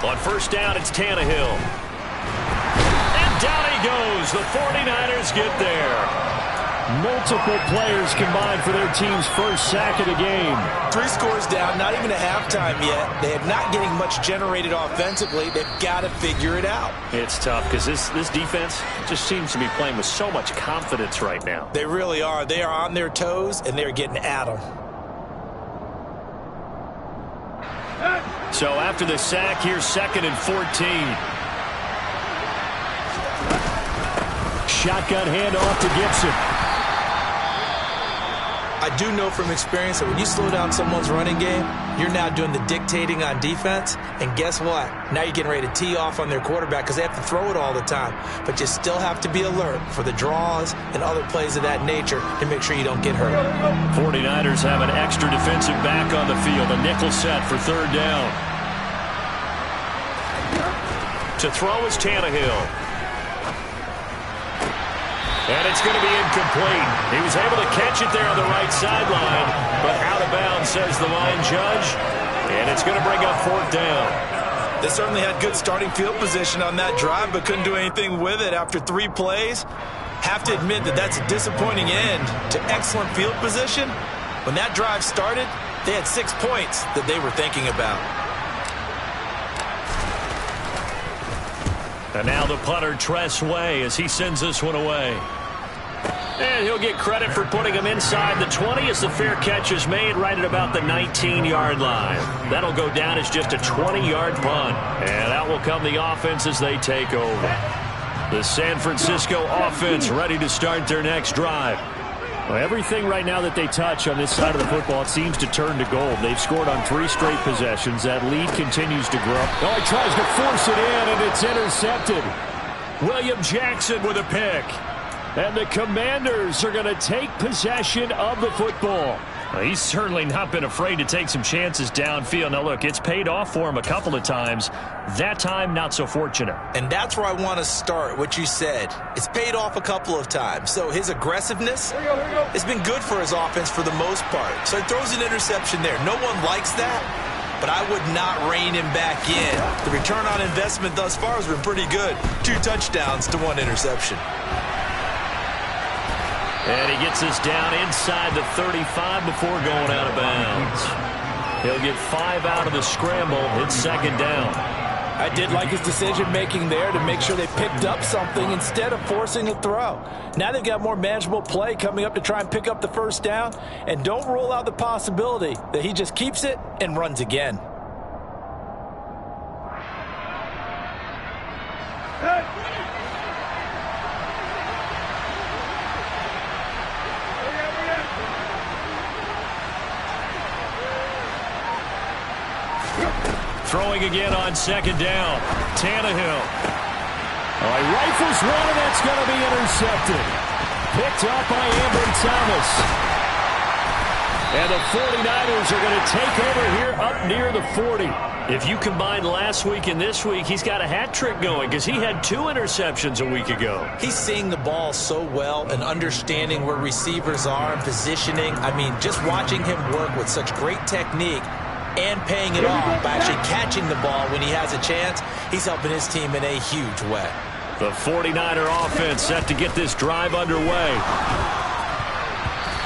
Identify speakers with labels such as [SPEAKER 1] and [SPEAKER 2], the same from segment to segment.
[SPEAKER 1] On first down, it's Tannehill. And down he goes. The 49ers get there.
[SPEAKER 2] Multiple players combined for their team's first sack of the game.
[SPEAKER 3] 3 scores down, not even a halftime yet. They are not getting much generated offensively. They've got to figure it out.
[SPEAKER 1] It's tough because this defense just seems to be playing with so much confidence right now.
[SPEAKER 3] They really are. They are on their toes, and they're getting at them.
[SPEAKER 1] So after the sack, here's 2nd and 14.
[SPEAKER 2] Shotgun handoff to Gibson.
[SPEAKER 3] I do know from experience that when you slow down someone's running game, you're now doing the dictating on defense. And guess what? Now you're getting ready to tee off on their quarterback because they have to throw it all the time. But you still have to be alert for the draws and other plays of that nature to make sure you don't get hurt.
[SPEAKER 1] 49ers have an extra defensive back on the field. A nickel set for 3rd down. To throw is Tannehill. And it's going to be incomplete. He was able to catch it there on the right sideline, but out of bounds, says the line judge. And it's going to bring up 4th down.
[SPEAKER 3] They certainly had good starting field position on that drive, but couldn't do anything with it after 3 plays. Have to admit that that's a disappointing end to excellent field position. When that drive started, they had 6 points that they were thinking about.
[SPEAKER 1] And now the punter, Tress Way, as he sends this one away. And he'll get credit for putting him inside the 20 as the fair catch is made right at about the 19-yard line. That'll go down as just a 20-yard punt. And out will come the offense as they take over. The San Francisco offense ready to start their next drive.
[SPEAKER 2] Well, everything right now that they touch on this side of the football, it seems to turn to gold. They've scored on 3 straight possessions. That lead continues to grow. Oh, he tries to force it in, and it's intercepted.
[SPEAKER 1] William Jackson with a pick.
[SPEAKER 2] And the Commanders are going to take possession of the football.
[SPEAKER 1] Well, he's certainly not been afraid to take some chances downfield. Now, look, it's paid off for him a couple of times. That time, not so fortunate.
[SPEAKER 3] And that's where I want to start, what you said. It's paid off a couple of times. So his aggressiveness has been good for his offense for the most part. So he throws an interception there. No one likes that, but I would not rein him back in. The return on investment thus far has been pretty good. 2 touchdowns to 1 interception.
[SPEAKER 1] And he gets this down inside the 35 before going out of bounds. He'll get 5 out of the scramble. It's 2nd down.
[SPEAKER 4] I did like his decision-making there to make sure they picked up something instead of forcing a throw. Now they've got more manageable play coming up to try and pick up the 1st down. And don't rule out the possibility that he just keeps it and runs again.
[SPEAKER 1] Throwing again on 2nd down. Tannehill.
[SPEAKER 2] Oh, he rifles one, and that's going to be intercepted. Picked up by Ambry Thomas. And the 49ers are going to take over here up near the 40.
[SPEAKER 1] If you combine last week and this week, he's got a hat trick going because he had 2 interceptions a week ago.
[SPEAKER 3] He's seeing the ball so well and understanding where receivers are and positioning. I mean, just watching him work with such great technique and paying it off by actually catching the ball when he has a chance, he's helping his team in a huge way.
[SPEAKER 1] The 49er offense set to get this drive underway.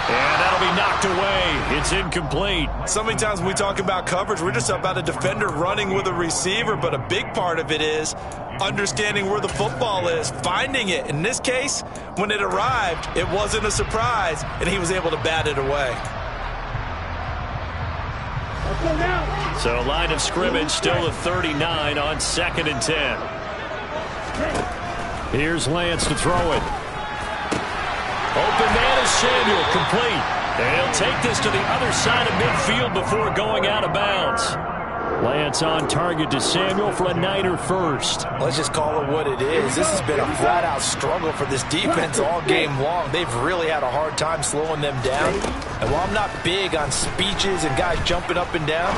[SPEAKER 1] And that'll be knocked away. It's incomplete.
[SPEAKER 3] So many times when we talk about coverage, we're just about a defender running with a receiver, but a big part of it is understanding where the football is, finding it. In this case, when it arrived, it wasn't a surprise, and he was able to bat it away.
[SPEAKER 1] So line of scrimmage still the 39 on 2nd and 10.
[SPEAKER 2] Here's Lance to throw it.
[SPEAKER 1] Open man is Samuel, complete. And he'll take this to the other side of midfield before going out of bounds.
[SPEAKER 2] Lance on target to Samuel for a Niner first.
[SPEAKER 4] Let's just call it what it is. This has been a flat-out struggle for this defense all game long. They've really had a hard time slowing them down. And while I'm not big on speeches and guys jumping up and down,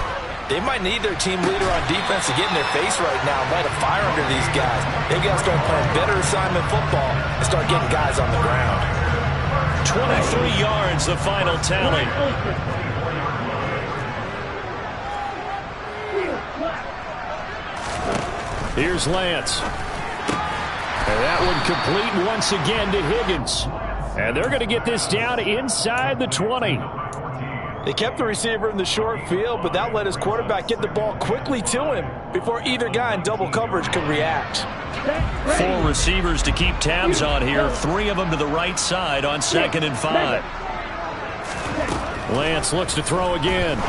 [SPEAKER 4] they might need their team leader on defense to get in their face right now and light a fire under these guys. They got to start playing better assignment football and start getting guys on the ground.
[SPEAKER 1] 23 yards, the final tally.
[SPEAKER 2] Here's Lance. And that one complete once again to Higgins. And they're going to get this down inside the 20.
[SPEAKER 4] They kept the receiver in the short field, but that let his quarterback get the ball quickly to him before either guy in double coverage could react.
[SPEAKER 1] 4 receivers to keep tabs on here. 3 of them to the right side on 2nd and 5.
[SPEAKER 2] Lance looks to throw again.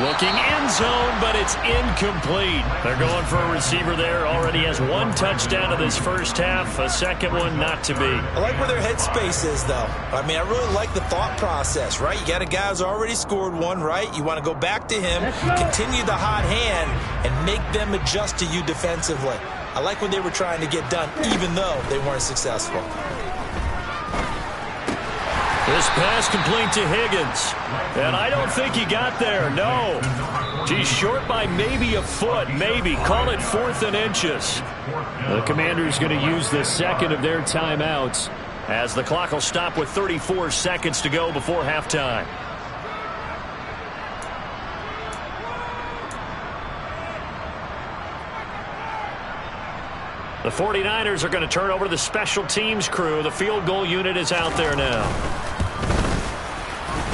[SPEAKER 1] Looking end zone, but it's incomplete. They're going for a receiver there. Already has 1 touchdown of this first half. A second one not to be.
[SPEAKER 3] I like where their headspace is, though. I mean, I really like the thought process, right? You got a guy who's already scored 1, right? You want to go back to him, continue the hot hand, and make them adjust to you defensively. I like what they were trying to get done, even though they weren't successful.
[SPEAKER 1] This pass complete to Higgins. And I don't think he got there, no. He's short by maybe a foot, maybe. Call it 4th and inches.
[SPEAKER 2] The Commanders going to use the second of their timeouts,
[SPEAKER 1] as the clock will stop with 34 seconds to go before halftime. The 49ers are going to turn over to the special teams crew. The field goal unit is out there now.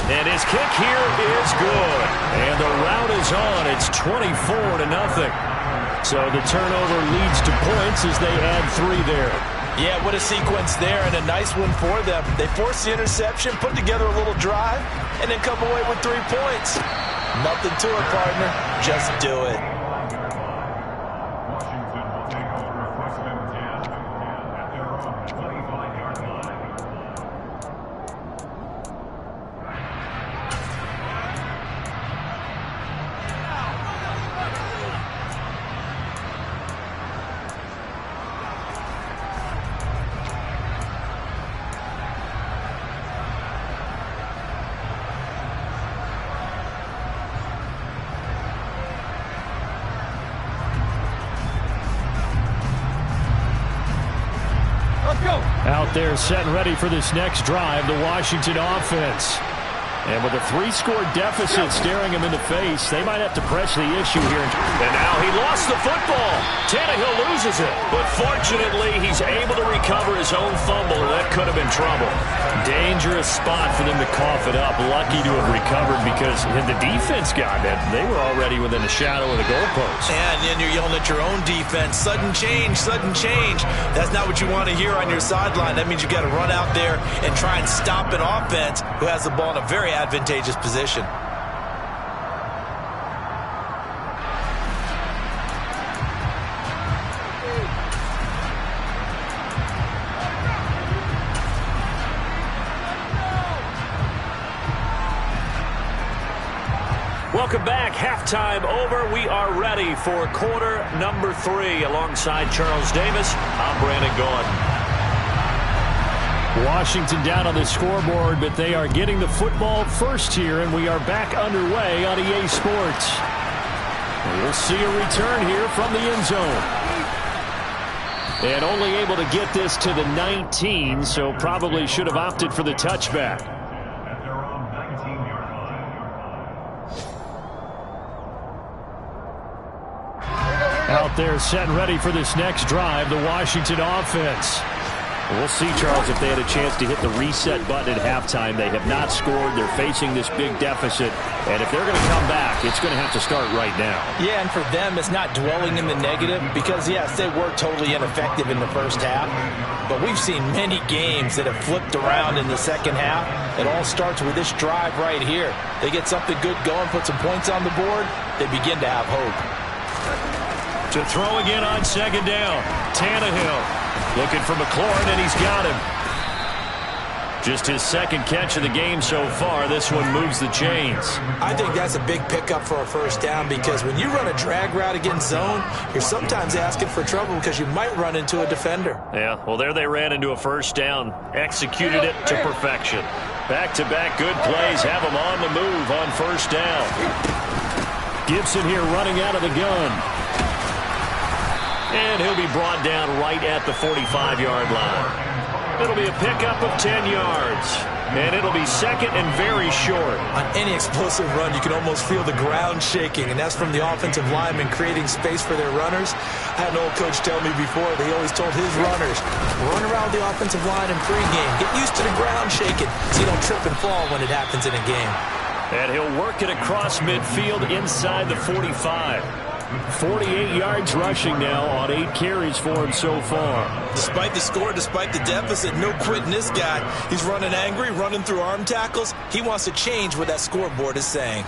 [SPEAKER 1] And his kick here is good. And the route is on. It's 24-0. So the turnover leads to points as they add 3 there.
[SPEAKER 4] Yeah, what a sequence there, and a nice one for them. They force the interception, put together a little drive, and then come away with 3 points. Nothing to it, partner. Just do it.
[SPEAKER 2] Out there set and ready for this next drive, the Washington offense. And with a 3-score deficit staring him in the face, they might have to press the issue here.
[SPEAKER 1] And now he lost the football. Tannehill loses it. But fortunately, he's able to recover his own fumble, or that could have been trouble.
[SPEAKER 2] Dangerous spot for them to cough it up. Lucky to have recovered because the defense got it. They were already within the shadow of the goalpost.
[SPEAKER 3] And then you're yelling at your own defense. Sudden change, sudden change. That's not what you want to hear on your sideline. That means you got to run out there and try and stop an offense who has the ball in a very advantageous position.
[SPEAKER 1] Welcome back. Halftime over. We are ready for quarter number 3. Alongside Charles Davis, I'm Brandon Gaudin.
[SPEAKER 2] Washington down on the scoreboard, but they are getting the football first here, and we are back underway on EA Sports. We'll see a return here from the end zone. And only able to get this to the 19, so probably should have opted for the touchback. Out there set and ready for this next drive, the Washington offense. We'll see, Charles, if they had a chance to hit the reset button at halftime. They have not scored. They're facing this big deficit. And if they're going to come back, it's going to have to start right now.
[SPEAKER 4] Yeah, and for them, it's not dwelling in the negative because, yes, they were totally ineffective in the first half. But we've seen many games that have flipped around in the second half. It all starts with this drive right here. They get something good going, put some points on the board, they begin to have hope.
[SPEAKER 1] To throw again on 2nd down. Tannehill looking for McLaurin, and he's got him. Just his 2nd catch of the game so far. This one moves the chains.
[SPEAKER 3] I think that's a big pickup for a first down because when you run a drag route against zone, you're sometimes asking for trouble because you might run into a defender.
[SPEAKER 1] Yeah, well, there they ran into a first down. Executed it to perfection. Back-to-back good plays have them on the move on first down.
[SPEAKER 2] Gibson here running out of the gun.
[SPEAKER 1] And he'll be brought down right at the 45-yard line. It'll be a pickup of 10 yards. And it'll be second and very short.
[SPEAKER 3] On any explosive run, you can almost feel the ground shaking, and that's from the offensive linemen creating space for their runners. I had an old coach tell me before, they always told his runners, run around the offensive line in pregame. Get used to the ground shaking so you don't trip and fall when it happens in a game.
[SPEAKER 1] And he'll work it across midfield inside the 45. 48 yards rushing now on 8 carries for him so far.
[SPEAKER 3] Despite the score, despite the deficit, no quitting this guy. He's running angry, running through arm tackles. He wants to change what that scoreboard is saying.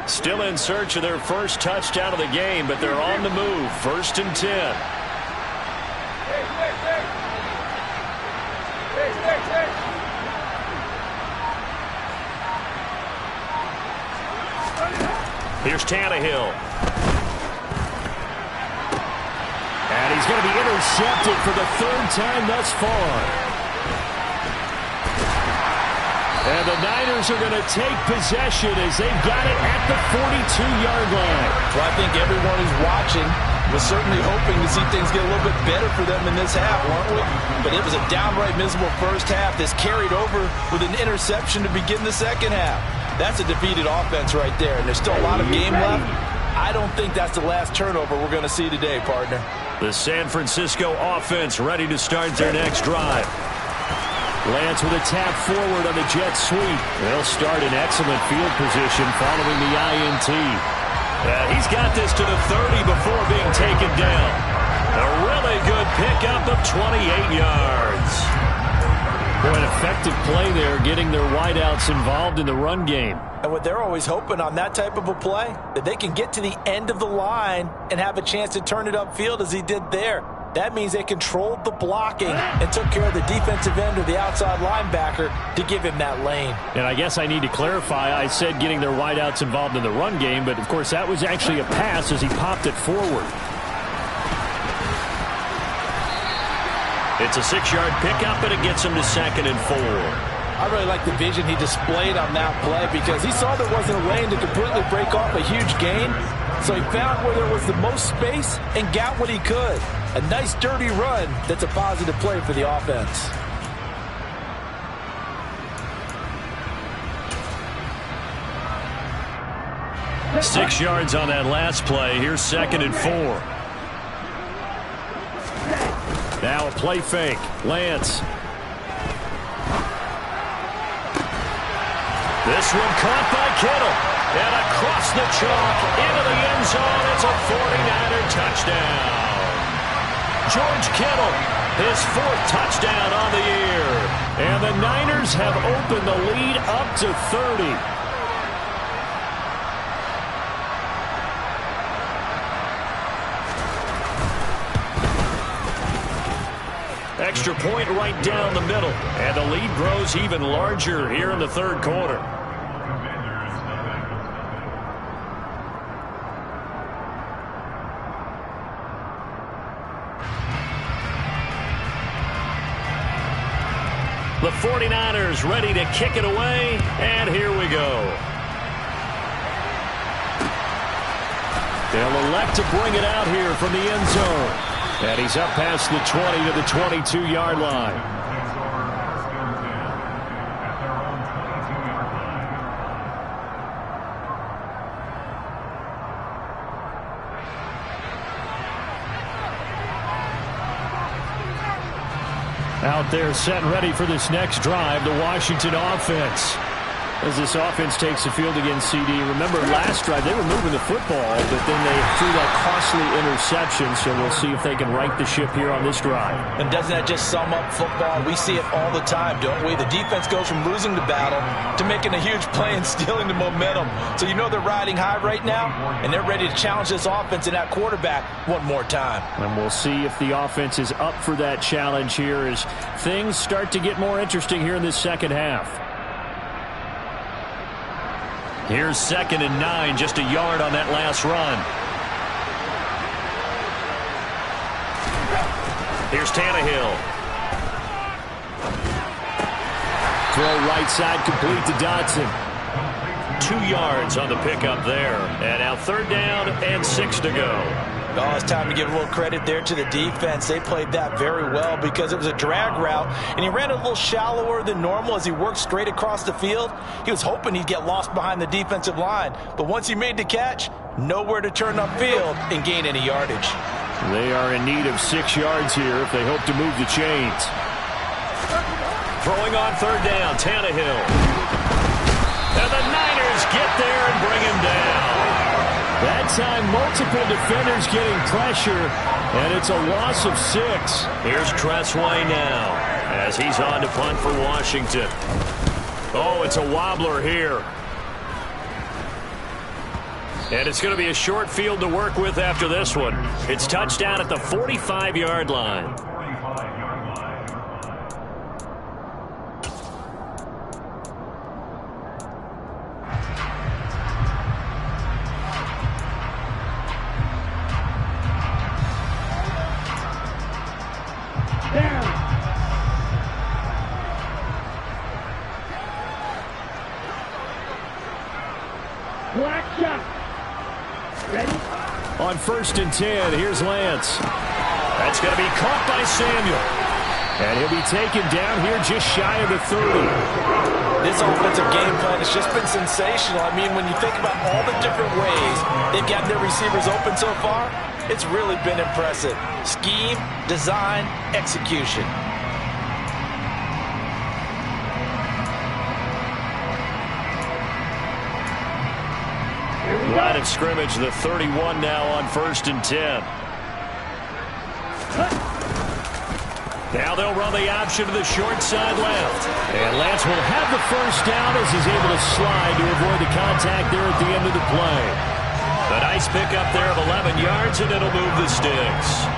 [SPEAKER 1] Still in search of their first touchdown of the game, but they're on the move. 1st and 10. Here's Tannehill.
[SPEAKER 2] And he's going to be intercepted for the 3rd time thus far. And the Niners are going to take possession as they've got it at the 42-yard line.
[SPEAKER 4] Well, I think everyone who's watching was certainly hoping to see things get a little bit better for them in this half, weren't we? But it was a downright miserable first half that's carried over with an interception to begin the second half. That's a defeated offense right there, and there's still a lot of game left. I don't think that's the last turnover we're going to see today, partner.
[SPEAKER 1] The San Francisco offense ready to start their next drive.
[SPEAKER 2] Lance with a tap forward on the jet sweep. They'll start in excellent field position following the INT.
[SPEAKER 1] He's got this to the 30 before being taken down. A really good pickup of 28 yards.
[SPEAKER 2] Boy, an effective play there, getting their wideouts involved in the run game.
[SPEAKER 4] And what they're always hoping on that type of a play, that they can get to the end of the line and have a chance to turn it upfield as he did there. That means they controlled the blocking and took care of the defensive end or the outside linebacker to give him that lane.
[SPEAKER 2] And I guess I need to clarify, I said getting their wideouts involved in the run game, but of course that was actually a pass as he popped it forward.
[SPEAKER 1] It's a 6-yard pickup, and it gets him to 2nd and 4.
[SPEAKER 4] I really like the vision he displayed on that play because he saw there wasn't a lane to completely break off a huge gain. So he found where there was the most space and got what he could. A nice dirty run that's a positive play for the offense.
[SPEAKER 1] Six yards on that last play. Here's 2nd and 4.
[SPEAKER 2] Now a play fake. Lance.
[SPEAKER 1] This one caught by Kittle. And across the chalk into the end zone. It's a 49er touchdown. George Kittle, his 4th touchdown on the year.
[SPEAKER 2] And the Niners have opened the lead up to 30.
[SPEAKER 1] Extra point right down the middle. And the lead grows even larger here in the 3rd quarter. The 49ers ready to kick it away, and here we go.
[SPEAKER 2] They'll elect to bring it out here from the end zone. And he's up past the 20 to the 22-yard line. Out there set and ready for this next drive, the Washington offense. As this offense takes the field against CD. Remember last drive they were moving the football, but then they threw that costly interception, so we'll see if they can right the ship here on this drive.
[SPEAKER 4] And doesn't that just sum up football? We see it all the time, don't we? The defense goes from losing the battle to making a huge play and stealing the momentum. So you know they're riding high right now, and they're ready to challenge this offense and that quarterback one more time.
[SPEAKER 2] And we'll see if the offense is up for that challenge here as things start to get more interesting here in this second half.
[SPEAKER 1] Here's 2nd and 9, just a yard on that last run. Here's Tannehill.
[SPEAKER 2] Throw right side complete to Dotson.
[SPEAKER 1] 2 yards on the pickup there. And now 3rd down and 6 to go.
[SPEAKER 4] Oh, it's time to give a little credit there to the defense. They played that very well because it was a drag route, and he ran a little shallower than normal as he worked straight across the field. He was hoping he'd get lost behind the defensive line, but once he made the catch, nowhere to turn upfield and gain any yardage.
[SPEAKER 2] They are in need of 6 yards here if they hope to move the chains.
[SPEAKER 1] Throwing on third down, Tannehill. And the Niners get there and bring him down.
[SPEAKER 2] That time, multiple defenders getting pressure, and it's a loss of 6.
[SPEAKER 1] Here's Tressway now as he's on to punt for Washington. Oh, it's a wobbler here. And it's going to be a short field to work with after this one. It's touchdown at the 45-yard line.
[SPEAKER 2] On 1st and 10, here's Lance.
[SPEAKER 1] That's going to be caught by Samuel.
[SPEAKER 2] And he'll be taken down here just shy of the 30.
[SPEAKER 4] This offensive game plan has just been sensational. I mean, when you think about all the different ways they've got their receivers open so far, it's really been impressive. Scheme, design, execution.
[SPEAKER 1] Line of scrimmage, the 31 now on 1st and 10. Now they'll run the option to the short side left.
[SPEAKER 2] And Lance will have the first down as he's able to slide to avoid the contact there at the end of the play.
[SPEAKER 1] A nice pickup there of 11 yards, and it'll move the sticks.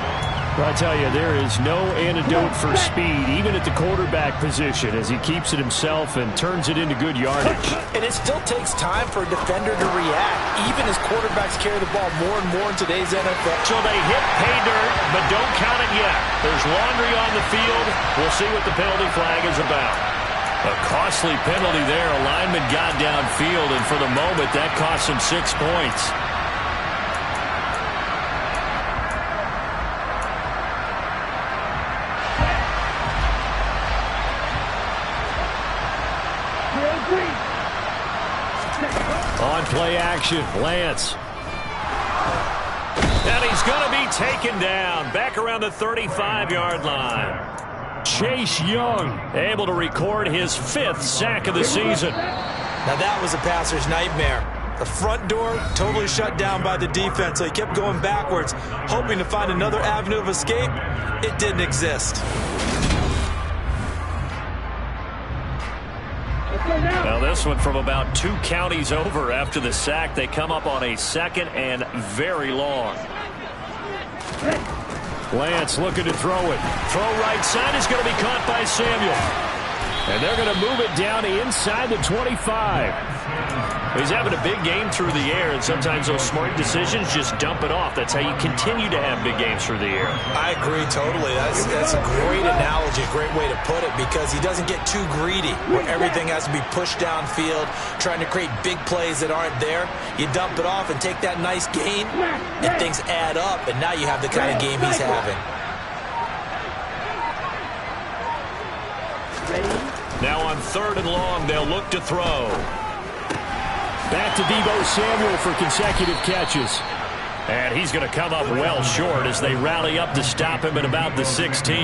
[SPEAKER 2] Well, I tell you, there is no antidote for speed, even at the quarterback position, as he keeps it himself and turns it into good yardage.
[SPEAKER 4] And it still takes time for a defender to react, even as quarterbacks carry the ball more and more in today's NFL.
[SPEAKER 1] So they hit pay dirt, but don't count it yet. There's laundry on the field. We'll see what the penalty flag is about. A costly penalty there. A lineman got downfield, and for the moment, that cost him 6 points.
[SPEAKER 2] On play action, Lance.
[SPEAKER 1] And he's going to be taken down back around the 35-yard line.
[SPEAKER 2] Chase Young
[SPEAKER 1] able to record his 5th sack of the season.
[SPEAKER 3] Now that was a passer's nightmare. The front door totally shut down by the defense, so he kept going backwards, hoping to find another avenue of escape. It didn't exist.
[SPEAKER 1] Now this one from about 2 counties over after the sack. They come up on a 2nd and very long.
[SPEAKER 2] Lance looking to throw it.
[SPEAKER 1] Throw right side is going to be caught by Samuel.
[SPEAKER 2] And they're going to move it down inside the 25.
[SPEAKER 1] He's having a big game through the air, and sometimes those smart decisions just dump it off. That's how you continue to have big games through the air.
[SPEAKER 3] I agree totally. That's a great analogy, a great way to put it, because he doesn't get too greedy where everything has to be pushed downfield, trying to create big plays that aren't there. You dump it off and take that nice gain, and things add up, and now you have the kind of game he's having.
[SPEAKER 1] Now on 3rd and long, they'll look to throw.
[SPEAKER 2] Back to Deebo Samuel for consecutive catches.
[SPEAKER 1] And he's going to come up well short as they rally up to stop him at about the 16.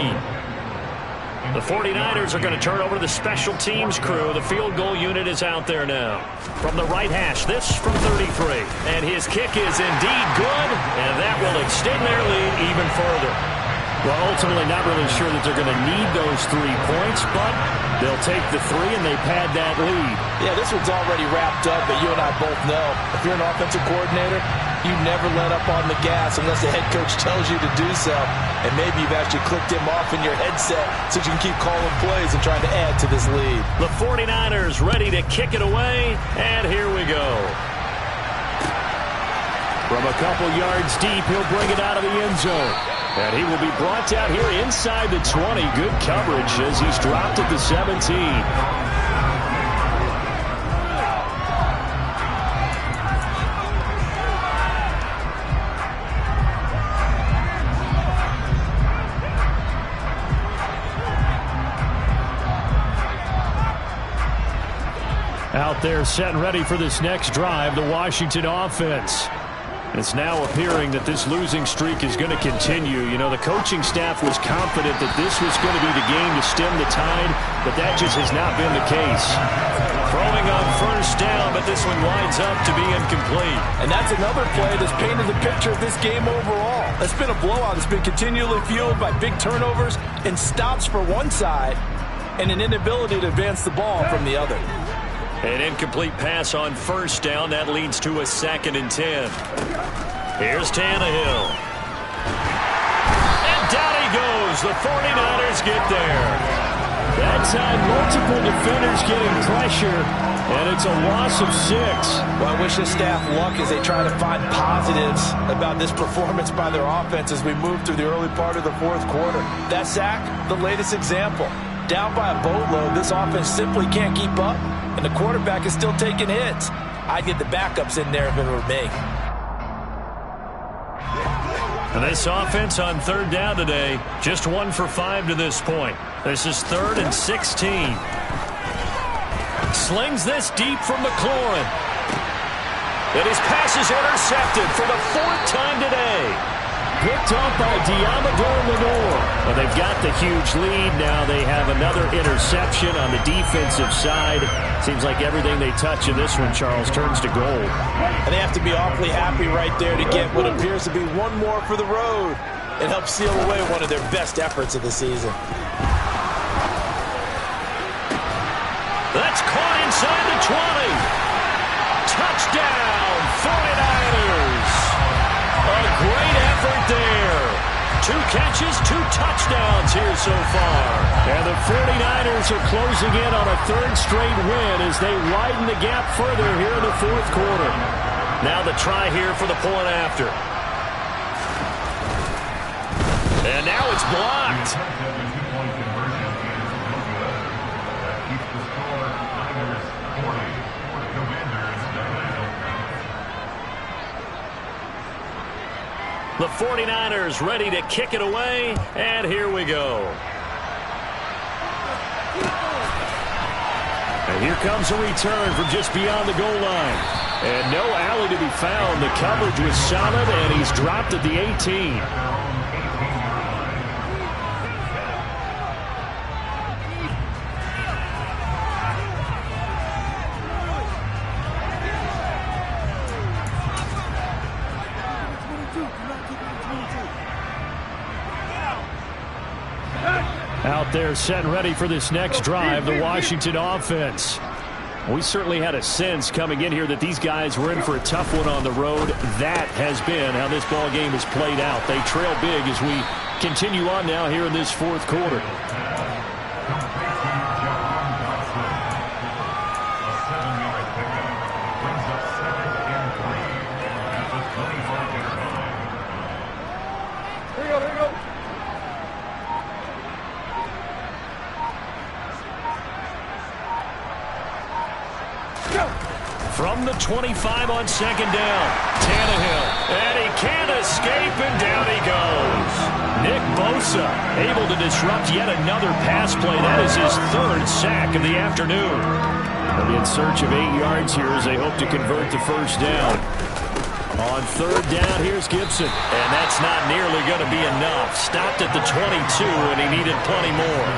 [SPEAKER 1] The 49ers are going to turn over to the special teams crew. The field goal unit is out there now. From the right hash, this from 33. And his kick is indeed good, and that will extend their lead even further.
[SPEAKER 2] Well, ultimately not really sure that they're going to need those 3 points, but they'll take the 3 and they pad that lead.
[SPEAKER 4] Yeah, this one's already wrapped up, but you and I both know if you're an offensive coordinator, you never let up on the gas unless the head coach tells you to do so. And maybe you've actually clicked him off in your headset so you can keep calling plays and trying to add to this lead.
[SPEAKER 1] The 49ers ready to kick it away, and here we go.
[SPEAKER 2] From a couple yards deep, he'll bring it out of the end zone. And he will be brought down here inside the 20. Good coverage as he's dropped at the 17. Out there set and ready for this next drive, the Washington offense. It's now appearing that this losing streak is going to continue. You know, the coaching staff was confident that this was going to be the game to stem the tide, but that just has not been the case. Throwing on first down, but this one winds up to be incomplete.
[SPEAKER 4] And that's another play that's painted the picture of this game overall. It's been a blowout. It's been continually fueled by big turnovers and stops for one side and an inability to advance the ball from the other.
[SPEAKER 1] An incomplete pass on first down. That leads to a 2nd and 10. Here's Tannehill. And down he goes. The 49ers get there. That time, multiple defenders getting pressure, and it's a loss of 6.
[SPEAKER 4] Well, I wish the staff luck as they try to find positives about this performance by their offense as we move through the early part of the fourth quarter. That sack, the latest example. Down by a boatload, this offense simply can't keep up, and the quarterback is still taking hits. I'd get the backups in there if it were me.
[SPEAKER 1] And this offense on third down today, just 1 for 5 to this point. This is 3rd and 16. Slings this deep from McLaurin. And his pass is intercepted for the 4th time today.
[SPEAKER 2] Picked off by Diamador Lenore. Well, they've got the huge lead. Now they have another interception on the defensive side. Seems like everything they touch in this one, Charles, turns to gold.
[SPEAKER 4] And they have to be awfully happy right there to get what appears to be one more for the road. It helps seal away one of their best efforts of the season.
[SPEAKER 1] That's caught inside the 20. Touchdown, 49ers. A great effort there. 2 catches, 2 touchdowns here so far.
[SPEAKER 2] And the 49ers are closing in on a 3rd straight win as they widen the gap further here in the 4th quarter.
[SPEAKER 1] Now the try here for the point after. And now it's blocked. The 49ers ready to kick it away, and here we go.
[SPEAKER 2] And here comes a return from just beyond the goal line. And no alley to be found. The coverage was solid, and he's dropped at the 18. Out there set and ready for this next drive, the Washington offense. We certainly had a sense coming in here that these guys were in for a tough one on the road. That has been how this ball game has played out. They trail big as we continue on now here in this 4th quarter. From the 25 on 2nd down, Tannehill, and he can't escape, and down he goes. Nick Bosa able to disrupt yet another pass play. That is his 3rd sack of the afternoon. They'll be in search of 8 yards here as they hope to convert the 1st down. On 3rd down, here's Gibson. And that's not nearly going to be enough. Stopped at the 22, and he needed plenty more.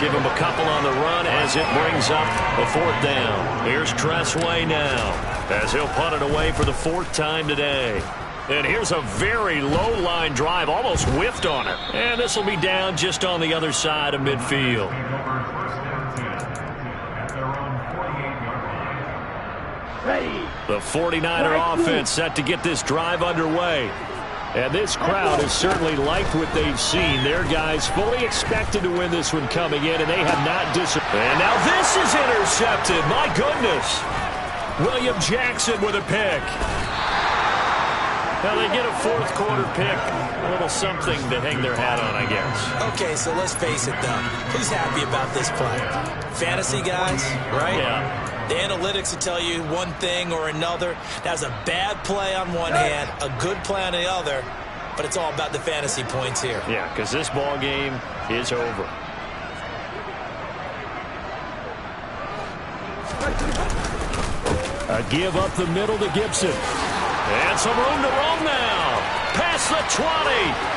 [SPEAKER 2] Give him a couple on the run as it brings up the 4th down. Here's Tressway now as he'll punt it away for the 4th time today. And here's a very low line drive, almost whiffed on it. And this will be down just on the other side of midfield. The 49er offense set to get this drive underway. And this crowd has certainly liked what they've seen. Their guys fully expected to win this one coming in, and they have not disappointed. And now this is intercepted. My goodness. William Jackson with a pick. Now they get a 4th quarter pick. A little something to hang their hat on, I guess.
[SPEAKER 3] Okay, so let's face it, though. Who's happy about this play? Fantasy guys, right?
[SPEAKER 1] Yeah.
[SPEAKER 3] The analytics will tell you one thing or another. That's a bad play on one hand, a good play on the other, but it's all about the fantasy points here.
[SPEAKER 1] Yeah, because this ball game is over.
[SPEAKER 2] A give up the middle to Gibson.
[SPEAKER 1] And some room to roam now. Past the 20.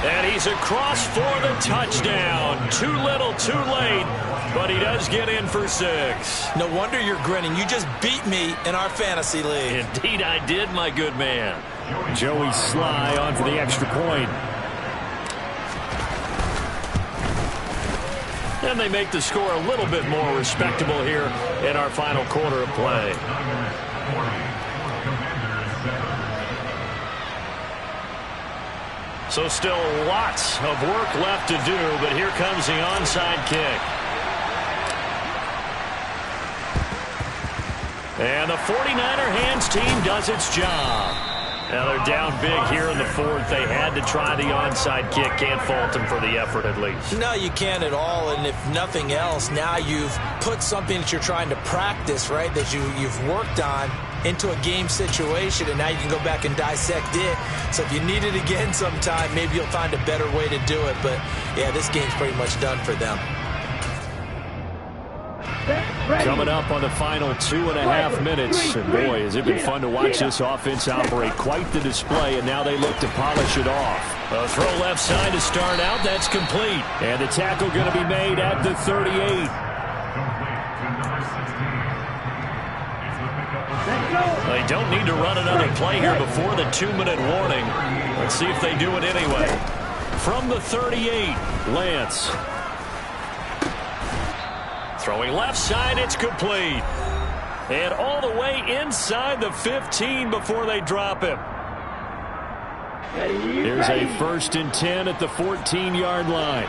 [SPEAKER 1] And he's across for the touchdown. Too little, too late. But he does get in for 6.
[SPEAKER 3] No wonder you're grinning. You just beat me in our fantasy league.
[SPEAKER 1] Indeed I did, my good man.
[SPEAKER 2] Joey Sly on for the extra point.
[SPEAKER 1] And they make the score a little bit more respectable here in our final quarter of play. So still lots of work left to do, but here comes the onside kick. And the 49er hands team does its job. Now they're down big here in the fourth. They had to try the onside kick. Can't fault them for the effort at least.
[SPEAKER 3] No, you can't at all. And if nothing else, now you've put something that you're trying to practice, right, that you've worked on into a game situation, and now you can go back and dissect it. So if you need it again sometime, maybe you'll find a better way to do it. But, yeah, this game's pretty much done for them.
[SPEAKER 2] Coming up on the final 2.5 minutes. And boy, has it been fun to watch this offense operate. Quite the display, and now they look to polish it off.
[SPEAKER 1] A throw left side to start out. That's complete.
[SPEAKER 2] And the tackle going to be made at the 38.
[SPEAKER 1] They don't need to run another play here before the 2-minute warning. Let's see if they do it anyway. From the 38, Lance. Throwing left side, it's complete. And all the way inside the 15 before they drop him.
[SPEAKER 2] Here's a 1st and 10 at the 14-yard line.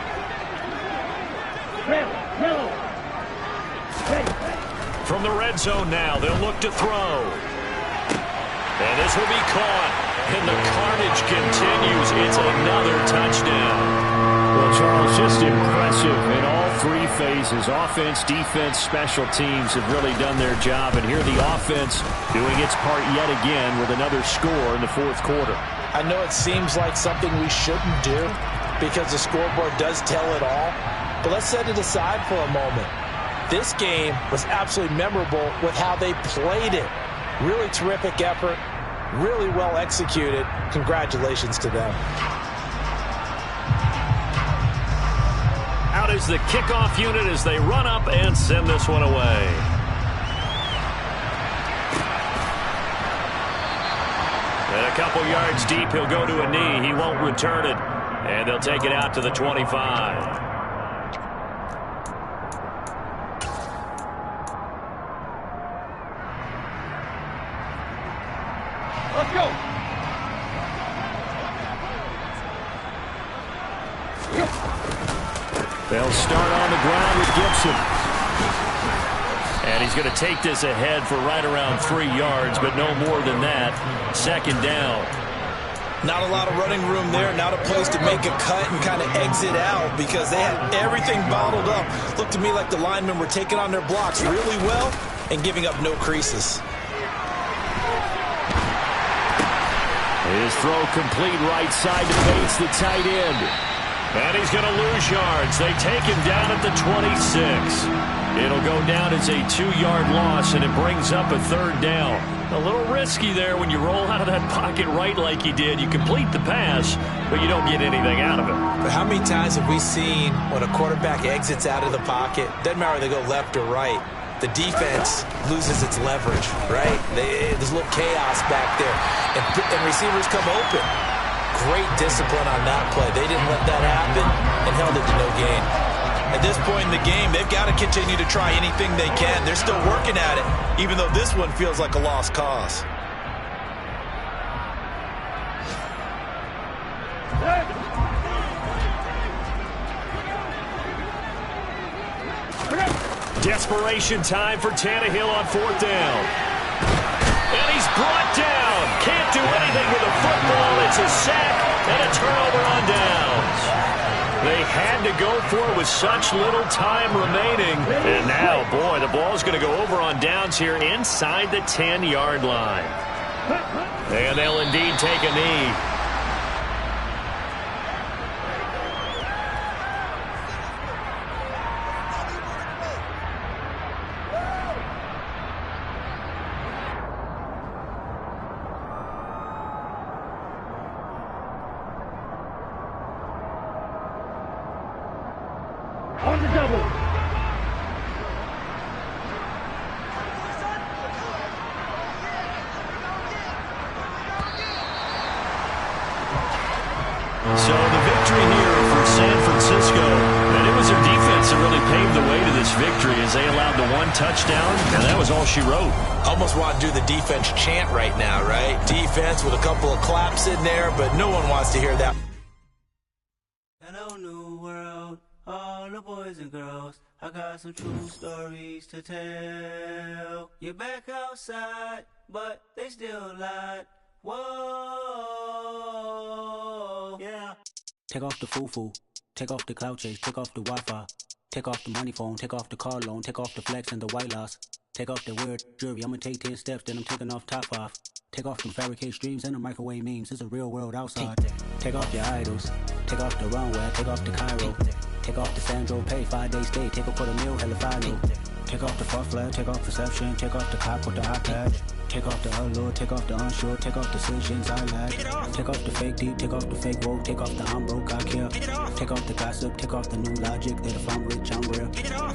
[SPEAKER 1] From the red zone now, they'll look to throw. And this will be caught. And the carnage continues. It's another touchdown.
[SPEAKER 2] Well, Charles, just impressive in all 3 phases. Offense, defense, special teams have really done their job. And here the offense doing its part yet again with another score in the 4th quarter.
[SPEAKER 3] I know it seems like something we shouldn't do because the scoreboard does tell it all. But let's set it aside for a moment. This game was absolutely memorable with how they played it. Really terrific effort, really well executed. Congratulations to them.
[SPEAKER 1] Out is the kickoff unit as they run up and send this one away. And a couple yards deep, he'll go to a knee. He won't return it. And they'll take it out to the 25.
[SPEAKER 5] Let's go.
[SPEAKER 2] They'll start on the ground with Gibson.
[SPEAKER 1] And he's going to take this ahead for right around 3 yards, but no more than that. 2nd down.
[SPEAKER 3] Not a lot of running room there. Not a place to make a cut and kind of exit out because they had everything bottled up. Looked to me like the linemen were taking on their blocks really well and giving up no creases.
[SPEAKER 2] His throw complete right side to Bates, the tight end.
[SPEAKER 1] And he's going to lose yards. They take him down at the 26. It'll go down as a 2-yard loss, and it brings up a 3rd down. A little risky there when you roll out of that pocket right like he did. You complete the pass, but you don't get anything out of it.
[SPEAKER 3] But how many times have we seen when a quarterback exits out of the pocket, doesn't matter whether they go left or right, the defense loses its leverage, right? There's a little chaos back there, and receivers come open. Great discipline on that play. They didn't let that happen and held it to no gain. At this point in the game, they've got to continue to try anything they can. They're still working at it, even though this one feels like a lost cause.
[SPEAKER 1] Desperation time for Tannehill on 4th down. And he's brought down. Can't do anything with a football. It's a sack and a turnover on downs. They had to go for it with such little time remaining. And now, boy, the ball's going to go over on downs here inside the 10-yard line. And they'll indeed take a knee.
[SPEAKER 2] On the double.
[SPEAKER 1] So the victory here for San Francisco, and it was their defense that really paved the way to this victory as they allowed the one touchdown, and that was all she wrote.
[SPEAKER 3] Almost want to do the defense chant right now, right? Defense with a couple of claps in there, but no one wants to hear that.
[SPEAKER 5] Hello, new world, all the boys and girls. I got some true stories to tell. You're back outside, but they still lied. Whoa, yeah. Take off the foo-foo, take off the cloud chase, take off the Wi-Fi, take off the money phone, take off the car loan, take off the flex and the white loss, take off the weird jewelry. I'ma take 10 steps, then I'm taking off top 5. Take off them fabricate streams and the microwave memes. It's a real world outside. Take off your idols, take off the runway, take off the Cairo, take off the Sandro pay, 5-day stay, take a $250,000, hella final. Take off the false flag, take off perception, take off the cop with the eye patch. Take off the allure, take off the unsure, take off decisions I lack. Take off the fake deep, take off the fake woke, take off the I'm broke, I care. Take off the gossip, take off the new logic that if I'm rich, I'm real.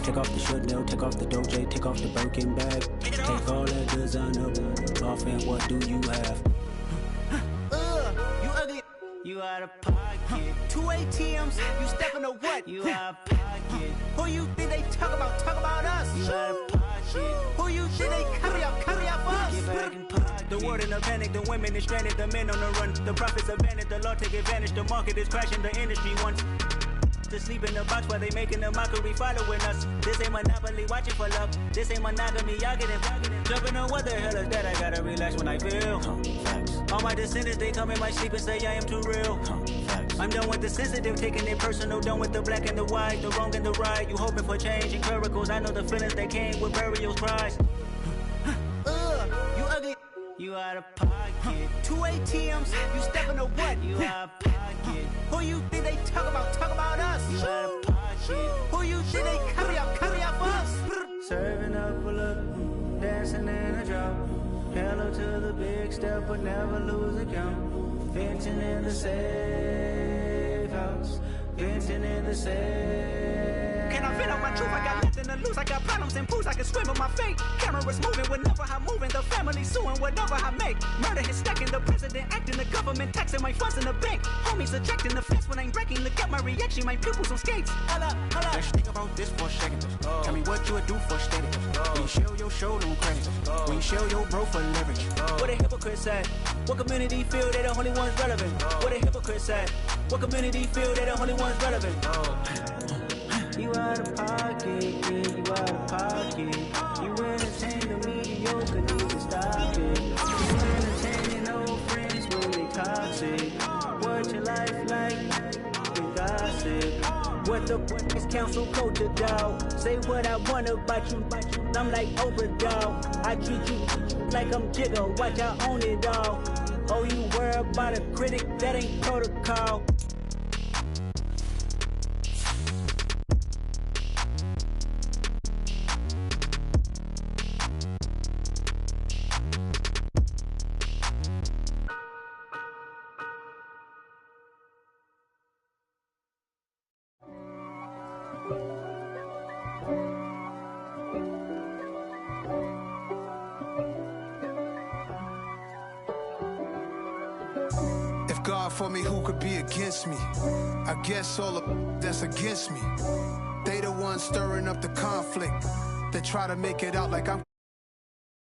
[SPEAKER 5] Take off the should know, take off the doje, take off the Birkin bag. Take all that designer off and what do you have? You ugly. You out of pocket. 2 ATMs, you stepping to what? You out of pocket. Who you think they talk about? Talk about us. You out of pocket. Who you think they carry out for us? Get back in pocket. The world in a panic, the women is stranded, the men on the run. The profits abandoned, the law take advantage. The market is crashing, the industry wants to sleep in the box while they making a mockery following us. This ain't monopoly, watching for love. This ain't monogamy, y'all getting jumping on what the hell is that? I gotta relax when I feel. All my descendants, they come in my sleep and say I am too real. I'm done with the sensitive, taking it personal. Done with the black and the white, the wrong and the right. You hoping for change and miracles. I know the feelings that came with burials, cries. You ugly. You out of pocket. 2 ATMs, you stepping to what? You out of pocket. Who you think they talk about? Talk about us. You out of pocket. Who you think they carry out for us? Serving up a look, dancing in a drop. Hello to the big step, but never lose a count. Venting in the safe house. Venting in the safe. Can I vent out my truth? I got nothing to lose. I got problems and pools. I can swim with my fate. Cameras moving whenever I'm moving. The family suing whatever I make. Murder is stacking. The president acting. The government taxing my funds in the bank. Homies ejecting the fence when I'm breaking. Look at my reaction. My pupils on skates. Hold up. Let's think about this for a second. Tell me what you would do for steady. When you show your show, no credit. When you show your bro for leverage. What a hypocrite said. What community feel they the only ones relevant? What a hypocrite said. What community feel they the only ones relevant? You out of pocket, yeah, you out of pocket. You entertain the mediocre, need to stop it. You entertaining old friends when they toxic. What your life like? You gossip. What the fuck is council culture, dog? Say what I want about you. I'm like Oprah, dog. I treat you like I'm Jigga. Watch I own it all. Oh, you worry about a critic? That ain't protocol.
[SPEAKER 6] God for me, who could be against me? I guess all the that's against me. They the ones stirring up the conflict. They try to make it out like I'm